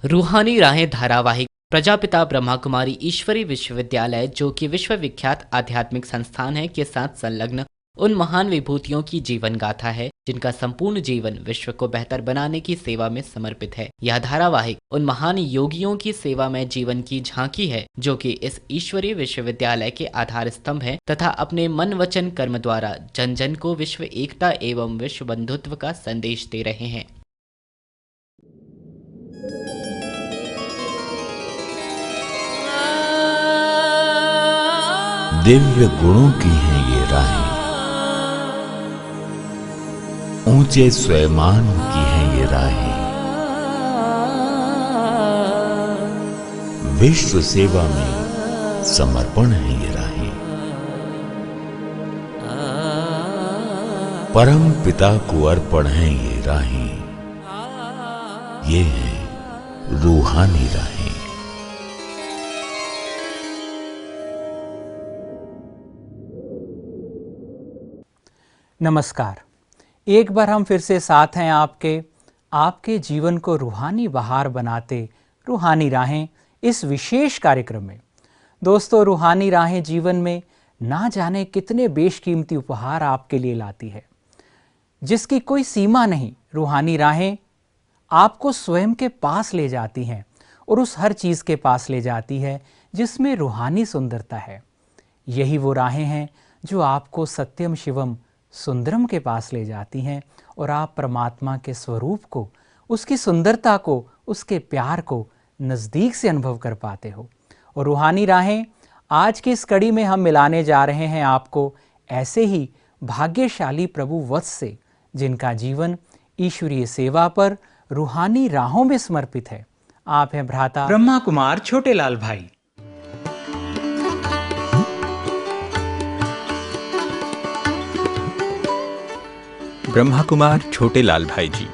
रूहानी राहें धारावाहिक प्रजापिता ब्रह्मा कुमारी ईश्वरी विश्वविद्यालय, जो कि विश्वविख्यात आध्यात्मिक संस्थान है, के साथ संलग्न उन महान विभूतियों की जीवन गाथा है जिनका संपूर्ण जीवन विश्व को बेहतर बनाने की सेवा में समर्पित है। यह धारावाहिक उन महान योगियों की सेवा में जीवन की झांकी है जो कि इस ईश्वरीय विश्वविद्यालय के आधार स्तंभ है तथा अपने मन वचन कर्म द्वारा जन जन को विश्व एकता एवं विश्व बंधुत्व का संदेश दे रहे हैं। दिव्य गुणों की हैं ये राहें, ऊंचे स्वयमान की हैं ये राहें, विश्व सेवा में समर्पण है ये राहें, परम पिता को अर्पण है ये राहें, ये हैं रूहानी राहें। नमस्कार। एक बार हम फिर से साथ हैं आपके जीवन को रूहानी बहार बनाते रूहानी राहें इस विशेष कार्यक्रम में। दोस्तों, रूहानी राहें जीवन में ना जाने कितने बेशकीमती उपहार आपके लिए लाती है, जिसकी कोई सीमा नहीं। रूहानी राहें आपको स्वयं के पास ले जाती हैं और उस हर चीज़ के पास ले जाती है जिसमें रूहानी सुंदरता है। यही वो राहें हैं जो आपको सत्यम शिवम सुंदरम के पास ले जाती हैं और आप परमात्मा के स्वरूप को, उसकी सुंदरता को, उसके प्यार को नज़दीक से अनुभव कर पाते हो। और रूहानी राहें आज की इस कड़ी में हम मिलाने जा रहे हैं आपको ऐसे ही भाग्यशाली प्रभु वत्स से, जिनका जीवन ईश्वरीय सेवा पर रूहानी राहों में समर्पित है। आप हैं भ्राता ब्रह्मा कुमार छोटेलाल भाई। ब्रह्मा कुमार छोटेलाल भाई जी,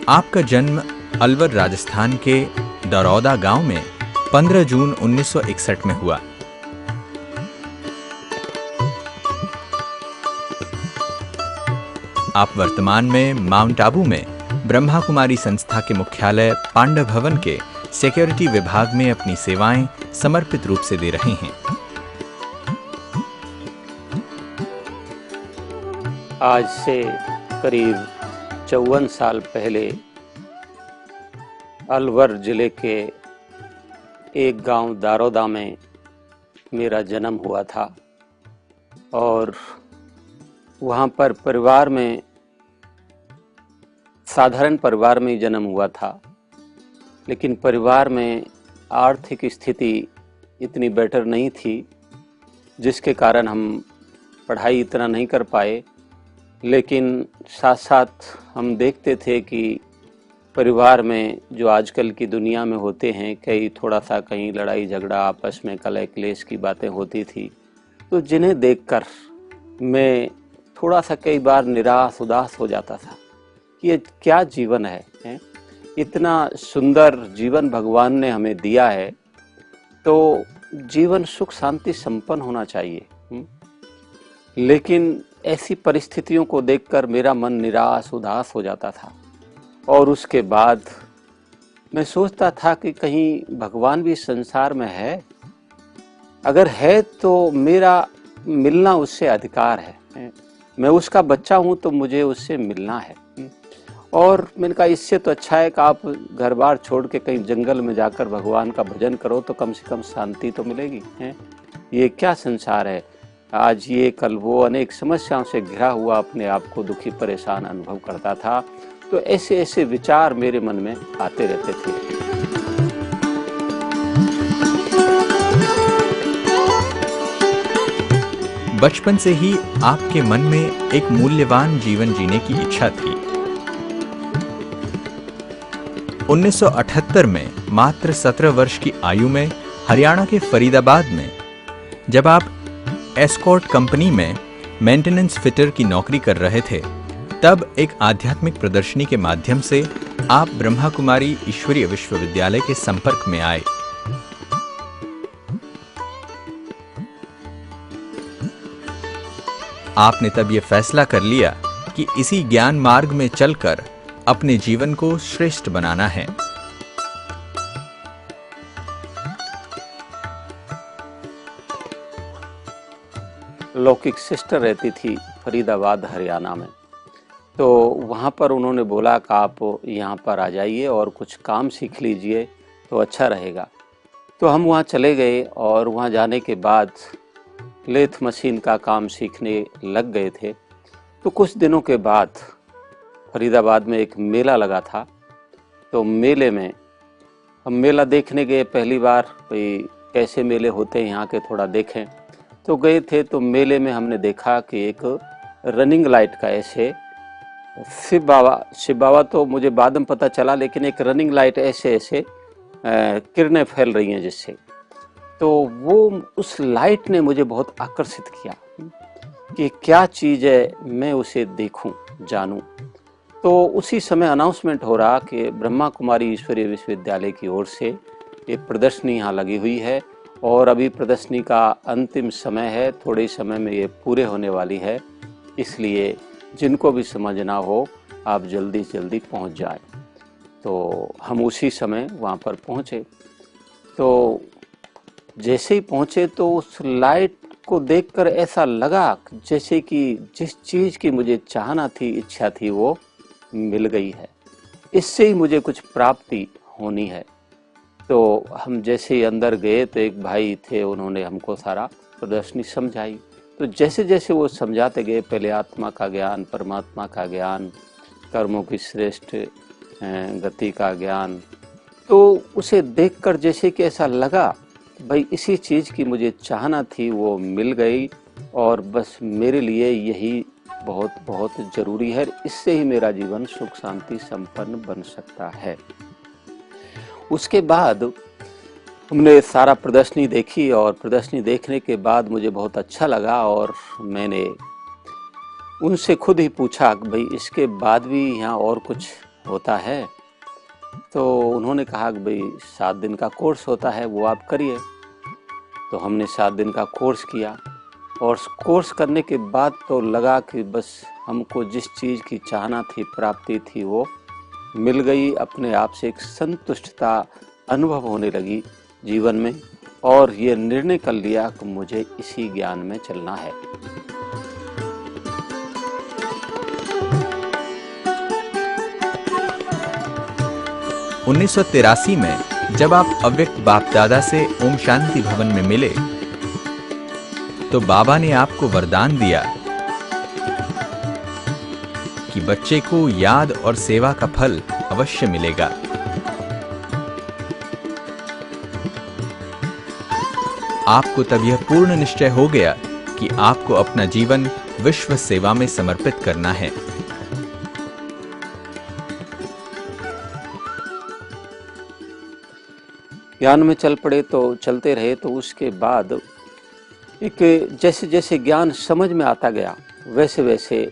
आपका जन्म अलवर राजस्थान के दरौदा गांव में 15 जून 1961 में हुआ। आप वर्तमान में माउंट आबू में ब्रह्मा कुमारी संस्था के मुख्यालय पांडव भवन के सिक्योरिटी विभाग में अपनी सेवाएं समर्पित रूप से दे रहे हैं। आज से करीब 54 साल पहले अलवर जिले के एक गांव दारोदा में मेरा जन्म हुआ था और वहां पर परिवार में, साधारण परिवार में ही जन्म हुआ था, लेकिन परिवार में आर्थिक स्थिति इतनी बेटर नहीं थी जिसके कारण हम पढ़ाई इतना नहीं कर पाए। लेकिन साथ साथ हम देखते थे कि परिवार में जो आजकल की दुनिया में होते हैं, कई थोड़ा सा कहीं लड़ाई झगड़ा, आपस में कलह क्लेश की बातें होती थी, तो जिन्हें देखकर मैं थोड़ा सा कई बार निराश उदास हो जाता था कि ये क्या जीवन है? इतना सुंदर जीवन भगवान ने हमें दिया है, तो जीवन सुख शांति संपन्न होना चाहिए। लेकिन ऐसी परिस्थितियों को देखकर मेरा मन निराश उदास हो जाता था और उसके बाद मैं सोचता था कि कहीं भगवान भी संसार में है। अगर है तो मेरा मिलना उससे अधिकार है, मैं उसका बच्चा हूं तो मुझे उससे मिलना है। और मैंने कहा इससे तो अच्छा है कि आप घर बार छोड़ के कहीं जंगल में जाकर भगवान का भजन करो तो कम से कम शांति तो मिलेगी। ये क्या संसार है, आज ये कल वो, अनेक समस्याओं से घिरा हुआ अपने आप को दुखी परेशान अनुभव करता था। तो ऐसे ऐसे विचार मेरे मन में आते रहते थे। बचपन से ही आपके मन में एक मूल्यवान जीवन जीने की इच्छा थी। 1978 में मात्र 17 वर्ष की आयु में हरियाणा के फरीदाबाद में जब आप एस्कॉर्ट कंपनी में मेंटेनेंस फिटर की नौकरी कर रहे थे, तब एक आध्यात्मिक प्रदर्शनी के माध्यम से आप ब्रह्मा कुमारी ईश्वरीय विश्वविद्यालय के संपर्क में आए। आपने तब यह फैसला कर लिया कि कि इसी ज्ञान मार्ग में चलकर अपने जीवन को श्रेष्ठ बनाना है। लौकिक सिस्टर रहती थी फरीदाबाद हरियाणा में। तो वहाँ पर उन्होंने बोला कि आप यहाँ पर आ जाइए और कुछ काम सीख लीजिए तो अच्छा रहेगा। तो हम वहाँ चले गए और वहाँ जाने के बाद लेथ मशीन का काम सीखने लग गए थे। तो कुछ दिनों के बाद फरीदाबाद में एक मेला लगा था। तो मेले में हम मेला देखने गए पहली बार, भाई कैसे मेले होते हैं यहाँ के थोड़ा देखें। तो गए थे तो मेले में हमने देखा कि एक रनिंग लाइट का ऐसे शिव बाबा तो मुझे बाद में पता चला, लेकिन एक रनिंग लाइट ऐसे ऐसे किरणें फैल रही हैं जिससे। तो वो उस लाइट ने मुझे बहुत आकर्षित किया कि क्या चीज़ है, मैं उसे देखूं, जानूं। तो उसी समय अनाउंसमेंट हो रहा कि ब्रह्मा कुमारी ईश्वरीय विश्वविद्यालय की ओर से ये प्रदर्शनी यहाँ लगी हुई है और अभी प्रदर्शनी का अंतिम समय है, थोड़े समय में ये पूरे होने वाली है, इसलिए जिनको भी समझना हो आप जल्दी से जल्दी पहुँच जाए। तो हम उसी समय वहाँ पर पहुँचे। तो जैसे ही पहुँचे तो उस लाइट को देखकर ऐसा लगा जैसे कि जिस चीज़ की मुझे चाहना थी, इच्छा थी, वो मिल गई है, इससे ही मुझे कुछ प्राप्ति होनी है। तो हम जैसे ही अंदर गए तो एक भाई थे, उन्होंने हमको सारा प्रदर्शनी समझाई। तो जैसे जैसे वो समझाते गए, पहले आत्मा का ज्ञान, परमात्मा का ज्ञान, कर्मों की श्रेष्ठ गति का ज्ञान, तो उसे देखकर जैसे कि ऐसा लगा भाई इसी चीज़ की मुझे चाहना थी, वो मिल गई और बस मेरे लिए यही बहुत बहुत ज़रूरी है, इससे ही मेरा जीवन सुख शांति संपन्न बन सकता है। उसके बाद हमने सारा प्रदर्शनी देखी और प्रदर्शनी देखने के बाद मुझे बहुत अच्छा लगा और मैंने उनसे खुद ही पूछा कि भाई इसके बाद भी यहाँ और कुछ होता है। तो उन्होंने कहा कि भाई 7 दिन का कोर्स होता है, वो आप करिए। तो हमने 7 दिन का कोर्स किया और कोर्स करने के बाद तो लगा कि बस हमको जिस चीज़ की चाहना थी, प्राप्ति थी, वो मिल गई। अपने आप से एक संतुष्टता अनुभव होने लगी जीवन में और ये निर्णय कर लिया कि मुझे इसी ज्ञान में चलना है। उन्नीस में जब आप अव्यक्त बाप दादा से ओम शांति भवन में मिले तो बाबा ने आपको वरदान दिया कि बच्चे को याद और सेवा का फल अवश्य मिलेगा। आपको तब यह पूर्ण निश्चय हो गया कि आपको अपना जीवन विश्व सेवा में समर्पित करना है। ज्ञान में चल पड़े तो चलते रहे। तो उसके बाद एक जैसे जैसे ज्ञान समझ में आता गया वैसे वैसे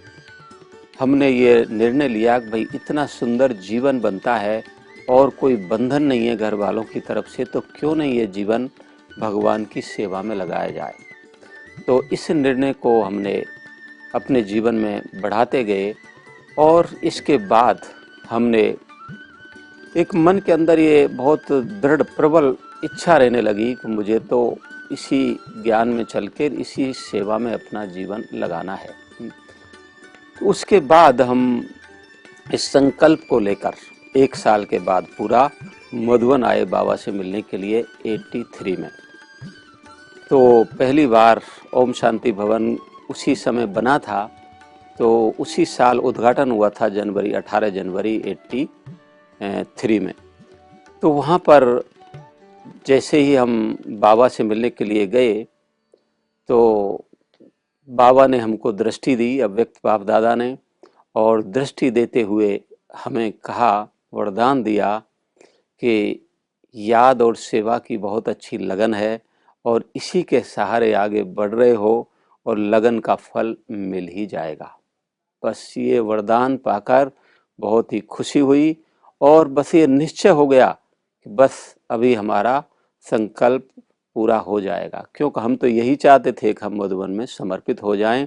हमने ये निर्णय लिया कि भाई इतना सुंदर जीवन बनता है और कोई बंधन नहीं है घर वालों की तरफ से, तो क्यों नहीं ये जीवन भगवान की सेवा में लगाया जाए। तो इस निर्णय को हमने अपने जीवन में बढ़ाते गए और इसके बाद हमने एक मन के अंदर ये बहुत दृढ़ प्रबल इच्छा रहने लगी कि मुझे तो इसी ज्ञान में चलकर इसी सेवा में अपना जीवन लगाना है। तो उसके बाद हम इस संकल्प को लेकर 1 साल के बाद पूरा मधुबन आए बाबा से मिलने के लिए 83 में। तो पहली बार ओम शांति भवन उसी समय बना था, तो उसी साल उद्घाटन हुआ था 18 जनवरी 83 में। तो वहाँ पर जैसे ही हम बाबा से मिलने के लिए गए तो बाबा ने हमको दृष्टि दी, अव्यक्त बाप दादा ने, और दृष्टि देते हुए हमें कहा, वरदान दिया कि याद और सेवा की बहुत अच्छी लगन है और इसी के सहारे आगे बढ़ रहे हो और लगन का फल मिल ही जाएगा। बस ये वरदान पाकर बहुत ही खुशी हुई और बस ये निश्चय हो गया कि बस अभी हमारा संकल्प पूरा हो जाएगा, क्योंकि हम तो यही चाहते थे कि हम मधुबन में समर्पित हो जाएं।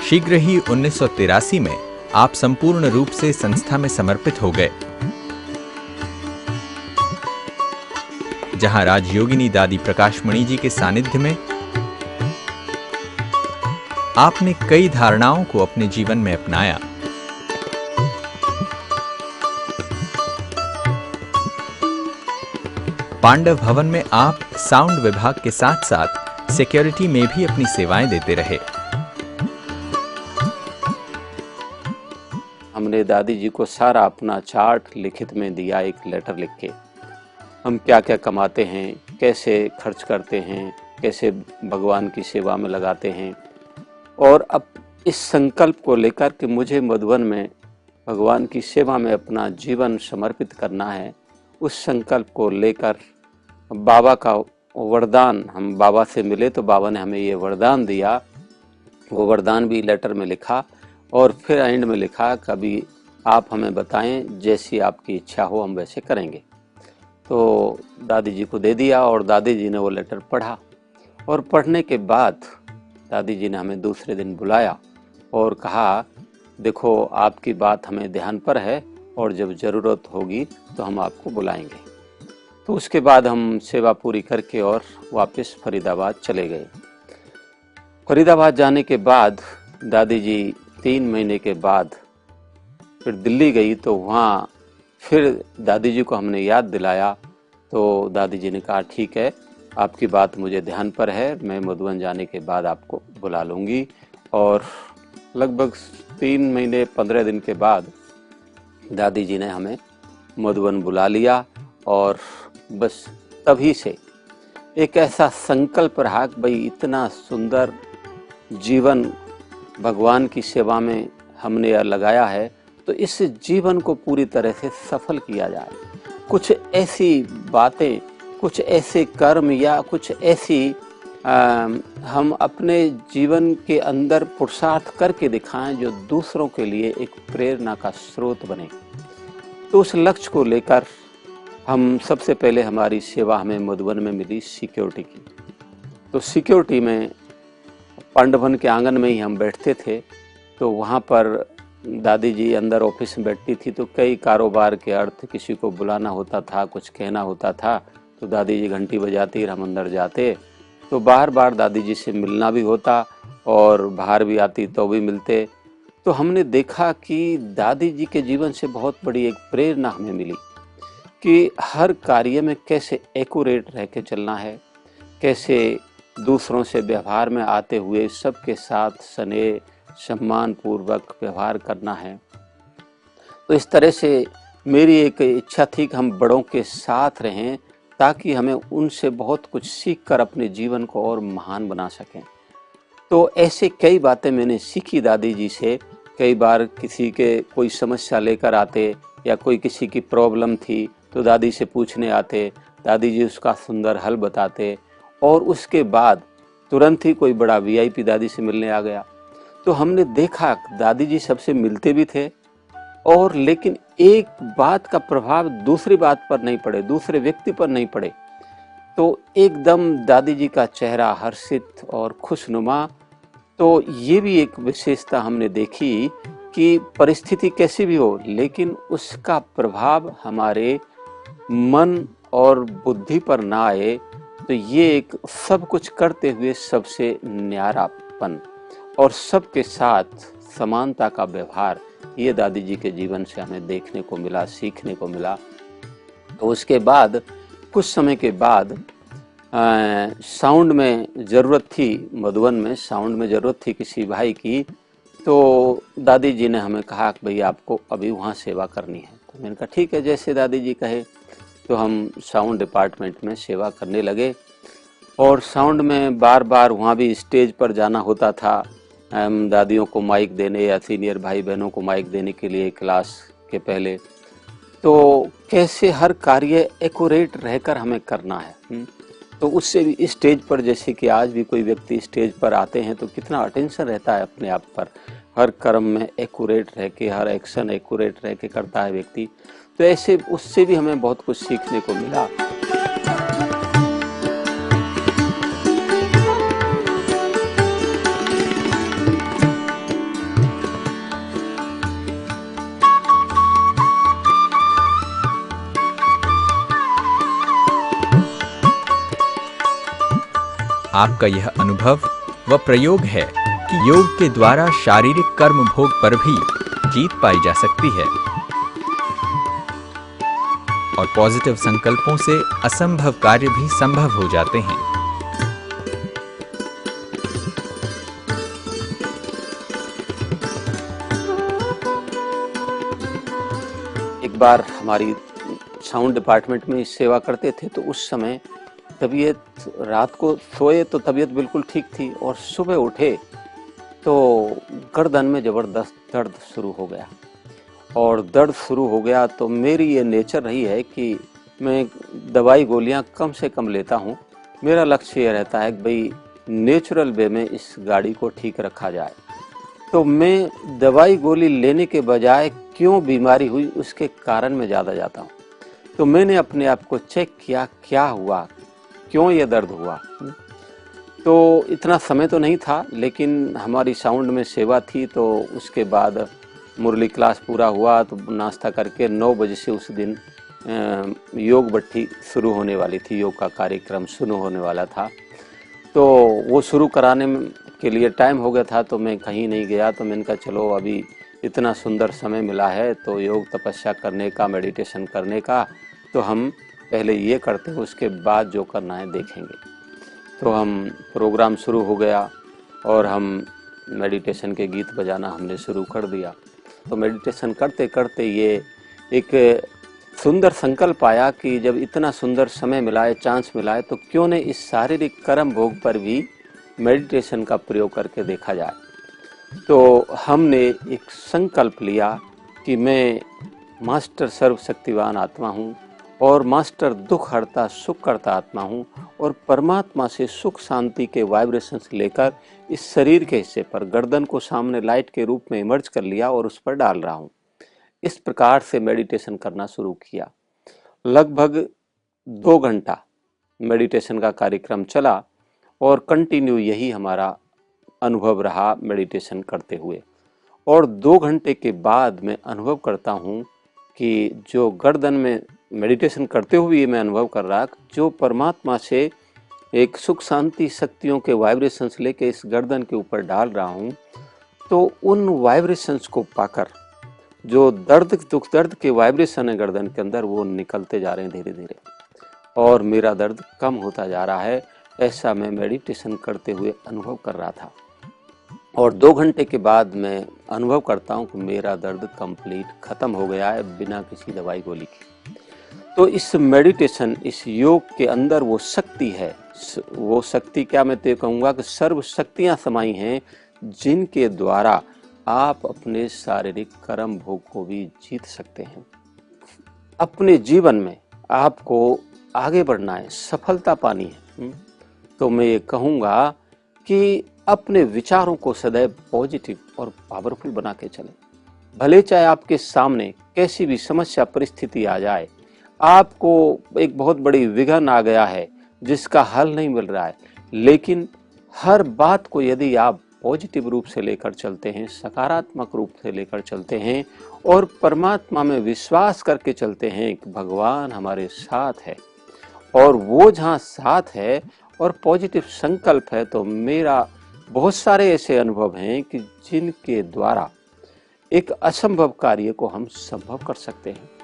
शीघ्र ही 1983 में आप संपूर्ण रूप से संस्था में समर्पित हो गए, जहां राजयोगिनी दादी प्रकाशमणि जी के सानिध्य में आपने कई धारणाओं को अपने जीवन में अपनाया। पांडव भवन में आप साउंड विभाग के साथ साथ सिक्योरिटी में भी अपनी सेवाएं देते रहे। हमने दादी जी को सारा अपना चार्ट लिखित में दिया, एक लेटर लिख के, हम क्या क्या कमाते हैं, कैसे खर्च करते हैं, कैसे भगवान की सेवा में लगाते हैं। और अब इस संकल्प को लेकर कि मुझे मधुबन में भगवान की सेवा में अपना जीवन समर्पित करना है, उस संकल्प को लेकर बाबा का वरदान, हम बाबा से मिले तो बाबा ने हमें ये वरदान दिया। वो वरदान भी लेटर में लिखा और फिर एंड में लिखा, कभी आप हमें बताएं, जैसी आपकी इच्छा हो हम वैसे करेंगे। तो दादी जी को दे दिया और दादी जी ने वो लेटर पढ़ा और पढ़ने के बाद दादी जी ने हमें दूसरे दिन बुलाया और कहा, देखो आपकी बात हमें ध्यान पर है और जब ज़रूरत होगी तो हम आपको बुलाएंगे। तो उसके बाद हम सेवा पूरी करके और वापस फरीदाबाद चले गए। फरीदाबाद जाने के बाद दादी जी 3 महीने के बाद फिर दिल्ली गई, तो वहाँ फिर दादी जी को हमने याद दिलाया। तो दादी जी ने कहा, ठीक है, आपकी बात मुझे ध्यान पर है, मैं मधुबन जाने के बाद आपको बुला लूँगी। और लगभग 3 महीने 15 दिन के बाद दादी जी ने हमें मधुबन बुला लिया और बस तभी से एक ऐसा संकल्प रहा कि भाई इतना सुंदर जीवन भगवान की सेवा में हमने लगाया है, तो इस जीवन को पूरी तरह से सफल किया जाए। कुछ ऐसी बातें, कुछ ऐसे कर्म या कुछ ऐसी हम अपने जीवन के अंदर पुरुषार्थ करके दिखाएं जो दूसरों के लिए एक प्रेरणा का स्रोत बने। तो उस लक्ष्य को लेकर हम सबसे पहले हमारी सेवा हमें मधुबन में मिली सिक्योरिटी की। तो सिक्योरिटी में पांडवन के आंगन में ही हम बैठते थे। तो वहाँ पर दादी जी अंदर ऑफिस में बैठती थी, तो कई कारोबार के अर्थ किसी को बुलाना होता था, कुछ कहना होता था, तो दादी जी घंटी बजाती और हम अंदर जाते। तो बार बार दादी जी से मिलना भी होता और बाहर भी आती तो भी मिलते। तो हमने देखा कि दादी जी के जीवन से बहुत बड़ी एक प्रेरणा हमें मिली कि हर कार्य में कैसे एक्यूरेट रह के चलना है, कैसे दूसरों से व्यवहार में आते हुए सबके साथ स्नेह सम्मान पूर्वक व्यवहार करना है। तो इस तरह से मेरी एक इच्छा थी कि हम बड़ों के साथ रहें ताकि हमें उनसे बहुत कुछ सीखकर अपने जीवन को और महान बना सकें। तो ऐसे कई बातें मैंने सीखी दादी जी से। कई बार किसी के कोई समस्या लेकर आते या कोई किसी की प्रॉब्लम थी तो दादी से पूछने आते, दादी जी उसका सुंदर हल बताते और उसके बाद तुरंत ही कोई बड़ा वीआईपी दादी से मिलने आ गया। तो हमने देखा दादी जी सबसे मिलते भी थे और लेकिन एक बात का प्रभाव दूसरी बात पर नहीं पड़े, दूसरे व्यक्ति पर नहीं पड़े। तो एकदम दादी जी का चेहरा हर्षित और खुशनुमा। तो ये भी एक विशेषता हमने देखी कि परिस्थिति कैसी भी हो लेकिन उसका प्रभाव हमारे मन और बुद्धि पर ना आए। तो ये एक सब कुछ करते हुए सबसे न्यारापन और सबके साथ समानता का व्यवहार, ये दादी जी के जीवन से हमें देखने को मिला, सीखने को मिला। तो उसके बाद कुछ समय के बाद साउंड में ज़रूरत थी, मधुबन में साउंड में ज़रूरत थी किसी भाई की। तो दादी जी ने हमें कहा कि भई आपको अभी वहाँ सेवा करनी है। तो मैंने कहा ठीक है, जैसे दादी जी कहे। तो हम साउंड डिपार्टमेंट में सेवा करने लगे और साउंड में बार बार वहाँ भी स्टेज पर जाना होता था, दादियों को माइक देने या सीनियर भाई बहनों को माइक देने के लिए क्लास के पहले। तो कैसे हर कार्य एक्यूरेट रहकर हमें करना है। तो उससे भी स्टेज पर, जैसे कि आज भी कोई व्यक्ति स्टेज पर आते हैं तो कितना अटेंशन रहता है अपने आप पर, हर कर्म में एक्यूरेट रह के, हर एक्शन एक्यूरेट रह के करता है व्यक्ति। तो ऐसे उससे भी हमें बहुत कुछ सीखने को मिला। आपका यह अनुभव व प्रयोग है कि योग के द्वारा शारीरिक कर्म भोग पर भी जीत पाई जा सकती है और पॉजिटिव संकल्पों से असंभव कार्य भी संभव हो जाते हैं। एक बार हमारी साउंड डिपार्टमेंट में सेवा करते थे तो उस समय तबीयत, रात को सोए तो तबीयत बिल्कुल ठीक थी और सुबह उठे तो गर्दन में ज़बरदस्त दर्द शुरू हो गया। और दर्द शुरू हो गया तो मेरी ये नेचर रही है कि मैं दवाई गोलियां कम से कम लेता हूँ। मेरा लक्ष्य ये रहता है कि भाई नेचुरल वे में इस गाड़ी को ठीक रखा जाए। तो मैं दवाई गोली लेने के बजाय क्यों बीमारी हुई उसके कारण में ज़्यादा जाता हूँ। तो मैंने अपने आप को चेक किया, क्या हुआ, क्यों ये दर्द हुआ। तो इतना समय तो नहीं था, लेकिन हमारी साउंड में सेवा थी तो उसके बाद मुरली क्लास पूरा हुआ तो नाश्ता करके 9 बजे से उस दिन योग भट्ठी शुरू होने वाली थी, योग का कार्यक्रम शुरू होने वाला था। तो वो शुरू कराने के लिए टाइम हो गया था तो मैं कहीं नहीं गया। तो मैंने कहा चलो अभी इतना सुंदर समय मिला है तो योग तपस्या करने का, मेडिटेशन करने का, तो हम पहले ये करते हैं, उसके बाद जो करना है देखेंगे। तो हम प्रोग्राम शुरू हो गया और हम मेडिटेशन के गीत बजाना हमने शुरू कर दिया। तो मेडिटेशन करते करते ये एक सुंदर संकल्प आया कि जब इतना सुंदर समय मिला है, चांस मिला है, तो क्यों न इस शारीरिक कर्म भोग पर भी मेडिटेशन का प्रयोग करके देखा जाए। तो हमने एक संकल्प लिया कि मैं मास्टर सर्वशक्तिवान आत्मा हूँ और मास्टर दुख हरता सुख करता आत्मा हूँ और परमात्मा से सुख शांति के वाइब्रेशंस लेकर इस शरीर के हिस्से पर गर्दन को सामने लाइट के रूप में इमर्ज कर लिया और उस पर डाल रहा हूँ। इस प्रकार से मेडिटेशन करना शुरू किया। लगभग 2 घंटा मेडिटेशन का कार्यक्रम चला और कंटिन्यू यही हमारा अनुभव रहा मेडिटेशन करते हुए। और 2 घंटे के बाद मैं अनुभव करता हूँ कि जो गर्दन में मेडिटेशन करते हुए मैं अनुभव कर रहा, जो परमात्मा से एक सुख शांति शक्तियों के वाइब्रेशंस लेके इस गर्दन के ऊपर डाल रहा हूँ, तो उन वाइब्रेशंस को पाकर जो दुख दर्द के वाइब्रेशन है गर्दन के अंदर, वो निकलते जा रहे हैं धीरे धीरे और मेरा दर्द कम होता जा रहा है। ऐसा मैं मेडिटेशन करते हुए अनुभव कर रहा था। और 2 घंटे के बाद मैं अनुभव करता हूँ कि मेरा दर्द कंप्लीट खत्म हो गया है बिना किसी दवाई गोली की। तो इस मेडिटेशन, इस योग के अंदर वो शक्ति है, वो शक्ति क्या मैं तो कहूँगा कि सर्व शक्तियाँ समाई हैं जिनके द्वारा आप अपने शारीरिक कर्म भोग को भी जीत सकते हैं। अपने जीवन में आपको आगे बढ़ना है, सफलता पानी है, तो मैं ये कहूँगा कि अपने विचारों को सदैव पॉजिटिव और पावरफुल बना के चलें। भले चाहे आपके सामने कैसी भी समस्या परिस्थिति आ जाए, आपको एक बहुत बड़ी विघन आ गया है जिसका हल नहीं मिल रहा है, लेकिन हर बात को यदि आप पॉजिटिव रूप से लेकर चलते हैं, सकारात्मक रूप से लेकर चलते हैं और परमात्मा में विश्वास करके चलते हैं कि भगवान हमारे साथ है और वो जहाँ साथ है और पॉजिटिव संकल्प है, तो मेरा बहुत सारे ऐसे अनुभव हैं कि जिनके द्वारा एक असंभव कार्य को हम संभव कर सकते हैं।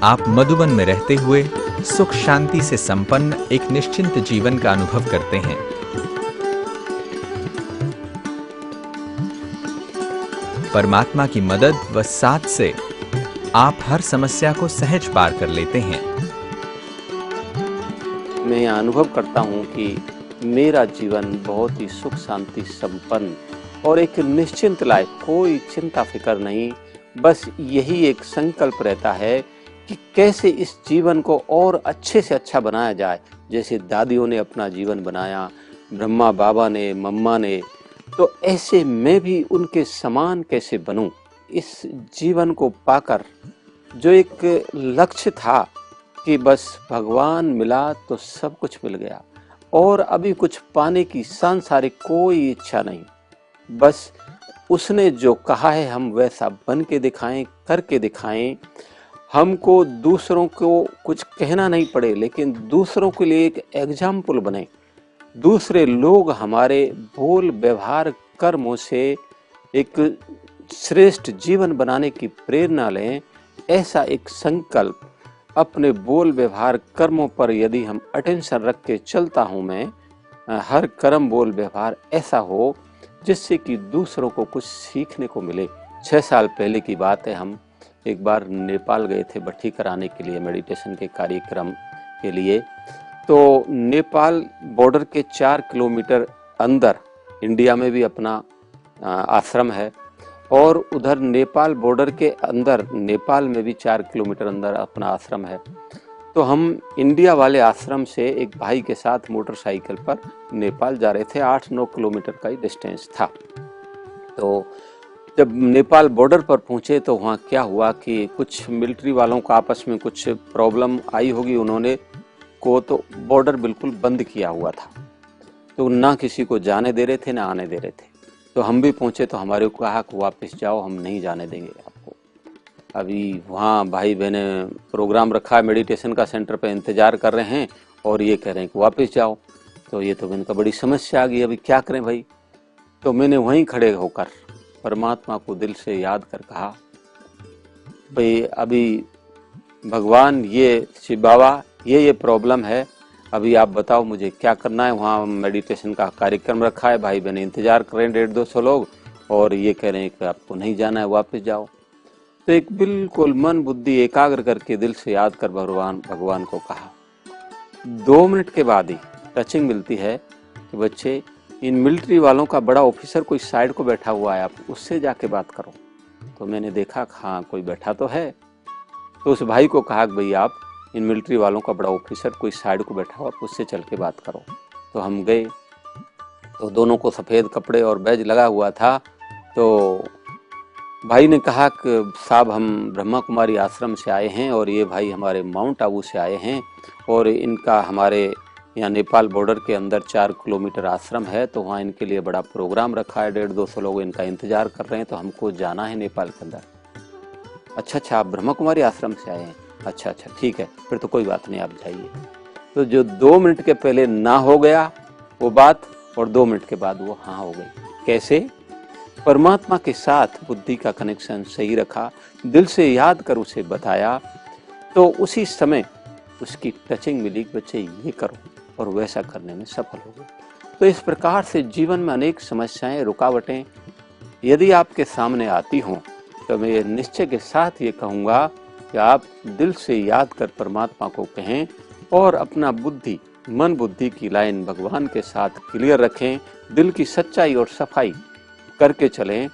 आप मधुबन में रहते हुए सुख शांति से संपन्न एक निश्चिंत जीवन का अनुभव करते हैं। परमात्मा की मदद व साथ से आप हर समस्या को सहज पार कर लेते हैं। मैं यह अनुभव करता हूँ कि मेरा जीवन बहुत ही सुख शांति संपन्न और एक निश्चिंत लाइफ, कोई चिंता फिक्र नहीं, बस यही एक संकल्प रहता है कि कैसे इस जीवन को और अच्छे से अच्छा बनाया जाए। जैसे दादियों ने अपना जीवन बनाया, ब्रह्मा बाबा ने, मम्मा ने, तो ऐसे मैं भी उनके समान कैसे बनूं। इस जीवन को पाकर जो एक लक्ष्य था कि बस भगवान मिला तो सब कुछ मिल गया और अभी कुछ पाने की सांसारिक कोई इच्छा नहीं, बस उसने जो कहा है हम वैसा बन के दिखाएं, करके दिखाएं। हमको दूसरों को कुछ कहना नहीं पड़े, लेकिन दूसरों के लिए एक एग्जाम्पल बने। दूसरे लोग हमारे बोल व्यवहार कर्मों से एक श्रेष्ठ जीवन बनाने की प्रेरणा लें। ऐसा एक संकल्प अपने बोल व्यवहार कर्मों पर यदि हम अटेंशन रख के चलता हूँ मैं, हर कर्म बोल व्यवहार ऐसा हो जिससे कि दूसरों को कुछ सीखने को मिले। 6 साल पहले की बात है, हम एक बार नेपाल गए थे भट्ठी कराने के लिए, मेडिटेशन के कार्यक्रम के लिए। तो नेपाल बॉर्डर के 4 किलोमीटर अंदर इंडिया में भी अपना आश्रम है और उधर नेपाल बॉर्डर के अंदर नेपाल में भी 4 किलोमीटर अंदर अपना आश्रम है। तो हम इंडिया वाले आश्रम से एक भाई के साथ मोटरसाइकिल पर नेपाल जा रहे थे। 8-9 किलोमीटर का ही डिस्टेंस था। तो जब नेपाल बॉर्डर पर पहुंचे तो वहाँ क्या हुआ कि कुछ मिलिट्री वालों का आपस में कुछ प्रॉब्लम आई होगी, उन्होंने को तो बॉर्डर बिल्कुल बंद किया हुआ था। तो ना किसी को जाने दे रहे थे ना आने दे रहे थे। तो हम भी पहुंचे तो हमारे को कहा कि वापस जाओ, हम नहीं जाने देंगे आपको। अभी वहाँ भाई बहने प्रोग्राम रखा है, मेडिटेशन का सेंटर पे इंतजार कर रहे हैं और ये कह रहे हैं कि वापस जाओ। तो ये तो इनका बड़ी समस्या आ गई, अभी क्या करें भाई। तो मैंने वहीं खड़े होकर परमात्मा को दिल से याद कर कहा, भाई अभी भगवान ये शिव बाबा ये प्रॉब्लम है, अभी आप बताओ मुझे क्या करना है। वहाँ मेडिटेशन का कार्यक्रम रखा है, भाई बहन इंतजार कर रहे हैं 150-200 लोग और ये कह रहे हैं कि आपको नहीं जाना है, वापस जाओ। तो एक बिल्कुल मन बुद्धि एकाग्र करके दिल से याद कर भगवान को कहा। 2 मिनट के बाद ही टचिंग मिलती है कि बच्चे इन मिलिट्री वालों का बड़ा ऑफिसर कोई साइड को बैठा हुआ है, आप उससे जाके बात करो। तो मैंने देखा हाँ कोई बैठा तो है। तो उस भाई को कहा कि भाई आप इन मिलिट्री वालों का बड़ा ऑफिसर कोई साइड को बैठा हुआ, उससे चल के बात करो। तो हम गए तो दोनों को सफ़ेद कपड़े और बैज लगा हुआ था। तो भाई ने कहा कि साहब हम ब्रह्मा कुमारी आश्रम से आए हैं और ये भाई हमारे माउंट आबू से आए हैं और इनका हमारे यहाँ नेपाल बॉर्डर के अंदर 4 किलोमीटर आश्रम है, तो वहाँ इनके लिए बड़ा प्रोग्राम रखा है, 150-200 लोग इनका इंतजार कर रहे हैं, तो हमको जाना है नेपाल के अंदर। अच्छा आप ब्रह्मा कुमारी आश्रम से आए हैं, अच्छा ठीक है, फिर तो कोई बात नहीं, आप जाइए। तो जो 2 मिनट के पहले ना हो गया वो बात और 2 मिनट के बाद वो हाँ हो गई। कैसे? परमात्मा के साथ बुद्धि का कनेक्शन सही रखा, दिल से याद कर उसे बताया, तो उसी समय उसकी टचिंग मिली कि बच्चे ये करो, और वैसा करने में सफल हो गए। तो इस प्रकार से जीवन में अनेक समस्याएं, रुकावटें यदि आपके सामने आती हों तो मैं निश्चय के साथ ये कहूँगा कि आप दिल से याद कर परमात्मा को कहें और अपना मन बुद्धि की लाइन भगवान के साथ क्लियर रखें, दिल की सच्चाई और सफाई करके चलें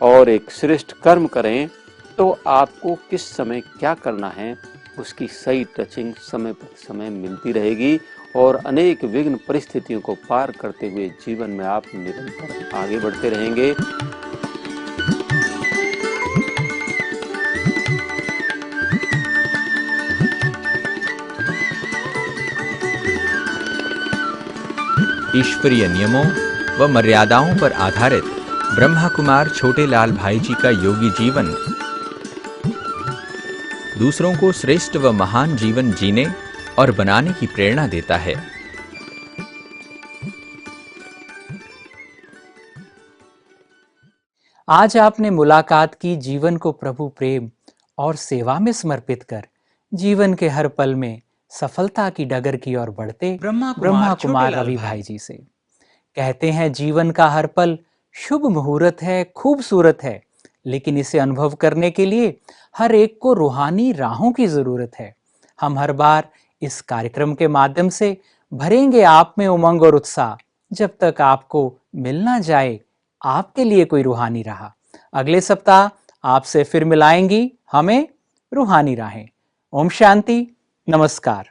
और एक श्रेष्ठ कर्म करें। तो आपको किस समय क्या करना है उसकी सही टचिंग समय पर समय मिलती रहेगी और अनेक विघ्न परिस्थितियों को पार करते हुए जीवन में आप निरंतर आगे बढ़ते रहेंगे। ईश्वरीय नियमों व मर्यादाओं पर आधारित ब्रह्मा कुमार छोटे लाल भाई जी का योगी जीवन दूसरों को श्रेष्ठ व महान जीवन जीने और बनाने की प्रेरणा देता है। आज आपने मुलाकात की जीवन को प्रभु प्रेम और सेवा में समर्पित कर जीवन के हर पल में सफलता की डगर की ओर बढ़ते ब्रह्मा कुमार रवि भाई जी से। कहते हैं जीवन का हर पल शुभ मुहूर्त है, खूबसूरत है, लेकिन इसे अनुभव करने के लिए हर एक को रूहानी राहों की जरूरत है। हम हर बार इस कार्यक्रम के माध्यम से भरेंगे आप में उमंग और उत्साह, जब तक आपको मिल ना जाए आपके लिए कोई रूहानी राह। अगले सप्ताह आपसे फिर मिलाएंगी हमें रूहानी राहें। ओम शांति, नमस्कार।